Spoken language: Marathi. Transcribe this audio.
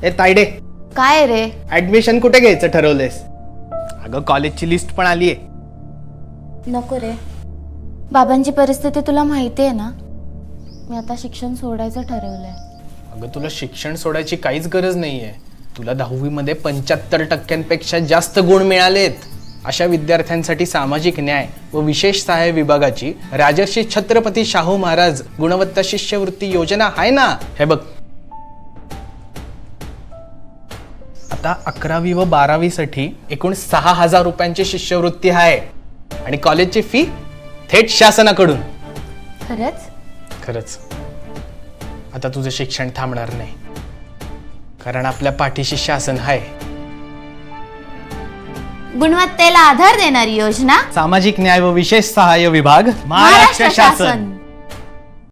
ए तायडे, काय रे? ऍडमिशन कुठे घ्यायचं ठरवलंयस? अगं कॉलेजची लिस्ट पण आलीये. नको रे, बाबांची परिस्थिती तुला माहिती आहे ना. मी आता शिक्षण सोडायचं ठरवलंय. अगं तुला शिक्षण सोडायची काहीच गरज नाहीये. तुला 10वी मध्ये 75% जास्त गुण मिळालेत. अशा विद्यार्थ्यांसाठी सामाजिक न्याय व विशेष सहाय्य विभागाची राजर्षी छत्रपती शाहू महाराज गुणवत्ता शिष्यवृत्ती योजना आहे ना. हे बघ, आता 11वी व 12वी साठी एकूण 6,000 रुपयांची शिष्यवृत्ती आहे आणि कॉलेजची फी थेट शासनाकडून. खरंच? खरंच. आता तुझं शिक्षण थांबणार नाही, कारण आपल्या पाठीशी शासन आहे. गुणवत्तेला आधार देणारी योजना, सामाजिक न्याय व विशेष सहाय्य विभाग, महाराष्ट्र शासन.